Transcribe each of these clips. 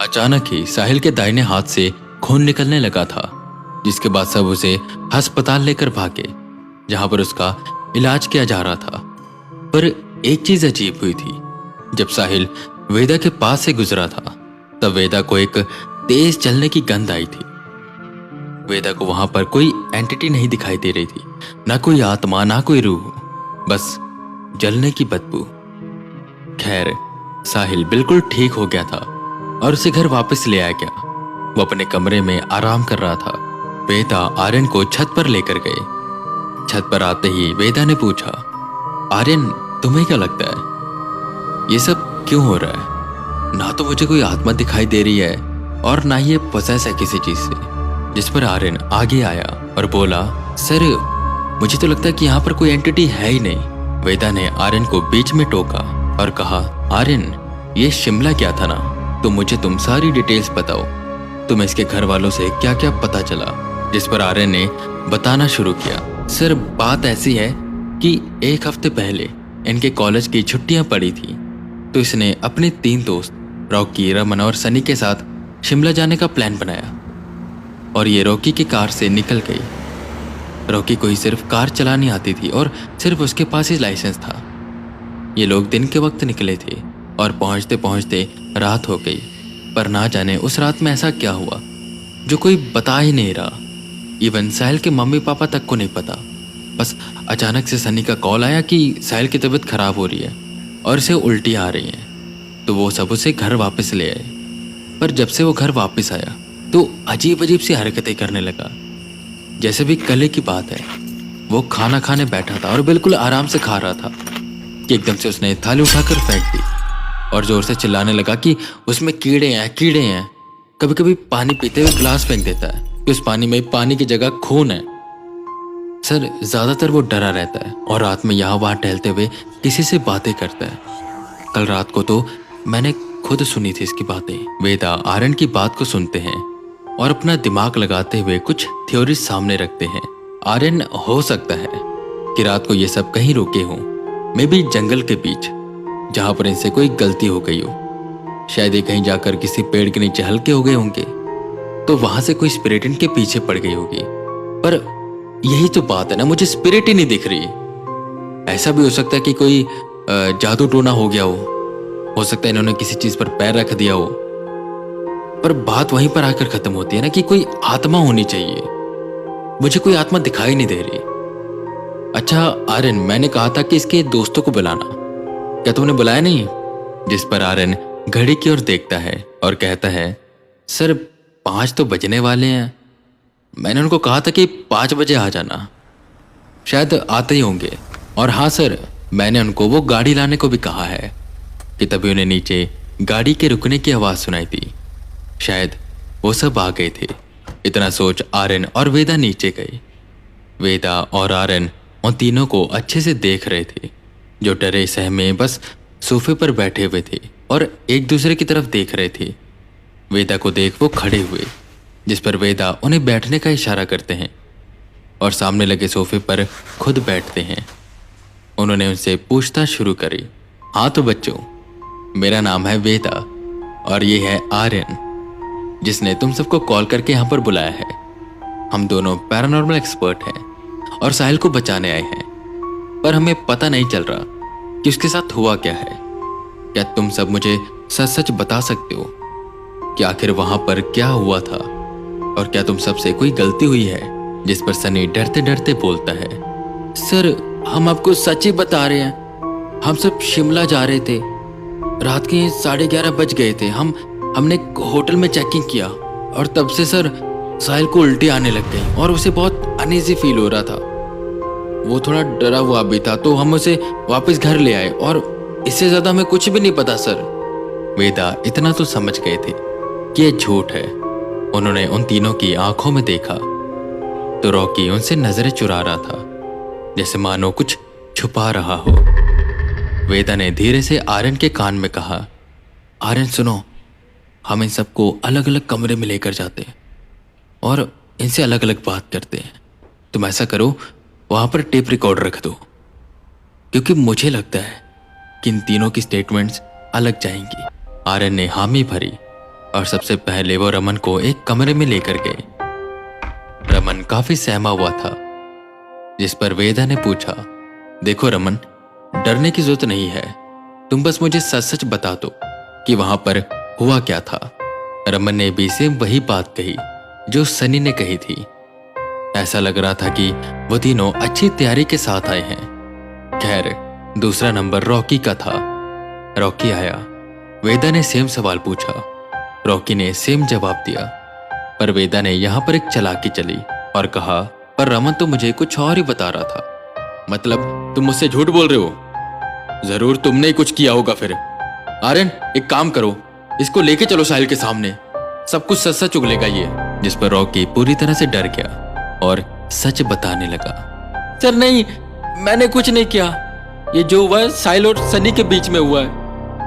अचानक ही साहिल के दाहिने हाथ से खून निकलने लगा था, जिसके बाद सब उसे अस्पताल लेकर भागे, जहां पर उसका इलाज किया जा रहा था। पर एक चीज अजीब हुई थी। जब साहिल वेदा के पास से गुजरा था, तब वेदा को एक तेज जलने की गंध आई थी। वेदा को वहां पर कोई एंटिटी नहीं दिखाई दे रही थी, ना कोई आत्मा, ना कोई रूह, बस जलने की बदबू। खैर, साहिल बिल्कुल ठीक हो गया था और उसे घर वापस ले आया गया। वो अपने कमरे में आराम कर रहा था। वेदा आर्यन को छत पर लेकर गए। छत पर आते ही वेदा ने पूछा, आर्यन, तुम्हें क्या लगता है ये सब क्यों हो रहा है? ना तो मुझे कोई आत्मा दिखाई दे रही है और ना ही ये पोसेस है किसी चीज से। जिस पर आर्यन आगे आया और बोला, सर, मुझे तो लगता है कि यहाँ पर कोई एंटिटी है ही नहीं। वेदा ने आर्यन को बीच में टोका और कहा, आर्यन, ये शिमला क्या था ना, तो मुझे तुम सारी डिटेल्स बताओ। तुम्हें इसके घर वालों से क्या क्या पता चला? जिस पर आर्यन ने बताना शुरू किया, सर, बात ऐसी है कि एक हफ्ते पहले इनके कॉलेज की छुट्टियां पड़ी थी, तो इसने अपने 3 दोस्त रॉकी, रमन और सनी के साथ शिमला जाने का प्लान बनाया और ये रॉकी की कार से निकल गई। रॉकी को ही सिर्फ कार चलानी आती थी और सिर्फ उसके पास ही लाइसेंस था। ये लोग दिन के वक्त निकले थे और पहुंचते पहुंचते रात हो गई। पर ना जाने उस रात में ऐसा क्या हुआ जो कोई बता ही नहीं रहा। इवन साहिल के मम्मी पापा तक को नहीं पता। बस अचानक से सनी का कॉल आया कि साहिल की तबीयत खराब हो रही है और इसे उल्टी आ रही हैं, तो वो सब उसे घर वापस ले आए। पर जब से वो घर वापस आया तो अजीब अजीब सी हरकतें करने लगा। जैसे भी कल की बात है, वो खाना खाने बैठा था और बिल्कुल आराम से खा रहा था कि एकदम से उसने थाली उठाकर फेंक दी और जोर से चिल्लाने लगा कि उसमें कीड़े हैं, कीड़े हैं। कभी कभी पानी पीते हुए ग्लास फेंक देता है कि उस पानी में पानी की जगह खून है। सर, ज्यादातर वो डरा रहता है और रात में यहाँ वहाँ टहलते हुए किसी से बातें करता है। कल रात को तो मैंने खुद सुनी थी इसकी बातें। वेदा आर्यन की बात को सुनते हैं और अपना दिमाग लगाते हुए कुछ थ्योरी सामने रखते हैं। आर्यन, हो सकता है कि रात को ये सब कहीं रुके हों, मे बी जंगल के बीच, जहां पर इनसे कोई गलती हो गई हो। शायद ये कहीं जाकर किसी पेड़ के नीचे हल्के हो गए होंगे, तो वहां से कोई स्पिरिट इनके पीछे पड़ गई होगी। पर यही तो बात है ना, मुझे स्पिरिट ही नहीं दिख रही। ऐसा भी हो सकता है कि कोई जादू टोना हो गया हो सकता है इन्होंने किसी चीज पर पैर रख दिया हो। पर बात वहीं पर आकर खत्म होती है ना कि कोई आत्मा होनी चाहिए। मुझे कोई आत्मा दिखाई नहीं दे रही। अच्छा आर्यन, मैंने कहा था कि इसके दोस्तों को बुलाना, क्या तुमने बुलाया नहीं? जिस पर आर्यन घड़ी की ओर देखता है और कहता है, सर, 5 तो बजने वाले हैं। मैंने उनको कहा था कि 5 बजे आ जाना, शायद आते ही होंगे। और हाँ सर, मैंने उनको वो गाड़ी लाने को भी कहा है। कि तभी उन्हें नीचे गाड़ी के रुकने की आवाज सुनाई थी। शायद वो सब आ गए थे। इतना सोच आर्यन और वेदा नीचे गए। वेदा और आर्यन उन तीनों को अच्छे से देख रहे थे, जो डरे सहमे बस सोफे पर बैठे हुए थे और एक दूसरे की तरफ देख रहे थे। वेदा को देख वो खड़े हुए, जिस पर वेदा उन्हें बैठने का इशारा करते हैं और सामने लगे सोफे पर खुद बैठते हैं। उन्होंने उनसे पूछताछ शुरू करी। हाँ तो बच्चों, मेरा नाम है वेदा और ये है आर्यन, जिसने तुम सबको कॉल करके यहाँ पर बुलाया है। हम दोनों पैरानॉर्मल एक्सपर्ट हैं और साहिल को बचाने आए हैं, पर हमें पता नहीं चल रहा कि उसके साथ हुआ क्या है। क्या तुम सब मुझे सच सच बता सकते हो कि आखिर वहां पर क्या हुआ था? और क्या तुम सबसे कोई गलती हुई है? जिस पर सनी डरते डरते बोलता है, सर, हम आपको सच ही बता रहे हैं। हम सब शिमला जा रहे थे। रात के 11:30 बज गए थे। हमने होटल में चेकिंग किया और तब से सर साहिल को उल्टी आने लग गई और उसे बहुत अनईजी फील हो रहा था। वो थोड़ा डरा हुआ भी था, तो हम उसे वापस घर ले आए और इससे ज्यादा हमें कुछ भी नहीं पता सर। वेदा इतना तो समझ गए थे कि ये झूठ है। उन्होंने उन तीनों की आंखों में देखा तो रॉकी उनसे नजरें चुरा रहा था, जैसे मानो कुछ छुपा रहा हो। वेदा ने धीरे से आर्यन के कान में कहा, आर्यन सुनो, हम इन सबको अलग अलग कमरे में लेकर जाते हैं और इनसे अलग अलग बात करते हैं। तुम ऐसा करो, वहां पर टेप रिकॉर्डर रख दो, क्योंकि मुझे लगता है कि इन तीनों की स्टेटमेंट्स अलग जाएंगी। आर्यन ने हामी भरी और सबसे पहले वो रमन को एक कमरे में लेकर गए। रमन काफी सहमा हुआ था, जिस पर वेदा ने पूछा, देखो रमन, डरने की जरूरत नहीं है, तुम बस मुझे सच सच बता दो कि वहां पर हुआ क्या था। रमन ने भी सेम वही बात कही जो सनी ने कही थी। ऐसा लग रहा था कि वो तीनों अच्छी तैयारी के साथ आए हैं। खैर, दूसरा नंबर रॉकी का था। रॉकी आया। वेदा ने सेम सवाल पूछा। रॉकी ने सेम जवाब दिया, पर वेदा ने यहां पर एक चालाकी चली और कहा, पर रमन तो मुझे कुछ और ही बता रहा था। मतलब तुम मुझसे झूठ बोल रहे हो? जरूर तुमने ही कुछ किया होगा फिर। आर्यन, एक काम करो, इसको लेके चलो साहिल के सामने, सब कुछ सच सच उगलेगा ये। जिस पर रॉकी पूरी तरह से डर गया और सच बताने लगा। सर नहीं, मैंने कुछ नहीं किया, ये जो हुआ है साहिल और सनी के बीच में हुआ है।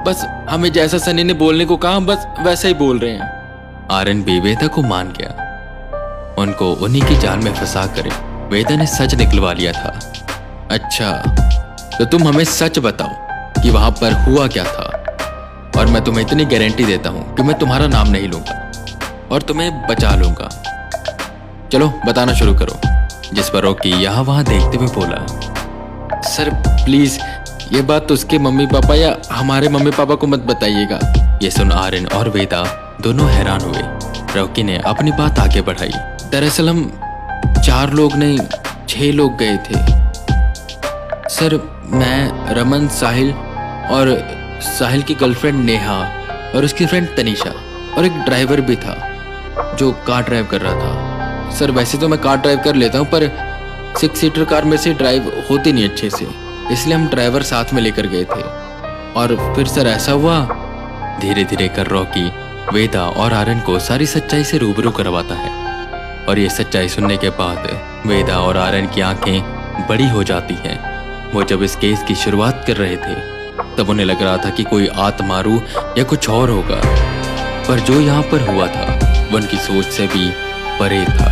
बस हमें जैसा सनी ने बोलने को कहा बस वैसा ही बोल रहे हैं। आर्यन भी वेदा को मान गया। उनको उन्हीं की जाल में फंसा कर वेदा ने सच निकलवा लिया था। अच्छा, तो तुम हमें सच बताओ कि वहां पर हुआ क्या था, और मैं तुम्हें इतनी गारंटी देता हूं कि मैं तुम्हारा नाम नहीं लूंगा और तुम्हें बचा लूंगा। चलो बताना शुरू करो। जिस पर रॉकी यहाँ वहां देखते हुए बोला, सर प्लीज ये बात तो उसके मम्मी पापा या हमारे मम्मी पापा को मत बताइएगा। ये सुन आर्यन और वेदा दोनों हैरान हुए। रॉकी ने अपनी बात आगे बढ़ाई। दरअसल हम 4 लोग नहीं 6 लोग गए थे सर। मैं, रमन, साहिल और साहिल की गर्लफ्रेंड नेहा और उसकी फ्रेंड तनीषा और एक ड्राइवर भी था जो कार ड्राइव कर रहा था। सर वैसे तो मैं कार ड्राइव कर लेता हूँ, पर 6 सीटर कार में से ड्राइव होती नहीं अच्छे से, इसलिए हम ड्राइवर साथ में लेकर गए थे। और फिर सर ऐसा हुआ। धीरे धीरे कर रॉकी वेदा और आर्यन को सारी सच्चाई से रूबरू करवाता है। और ये सच्चाई सुनने के बाद वेदा और आर्यन की आंखें बड़ी हो जाती हैं। वो जब इस केस की शुरुआत कर रहे थे तब उन्हें लग रहा था कि कोई आत्मारू या कुछ और होगा, पर जो यहाँ पर हुआ था वो उनकी सोच से भी परे था।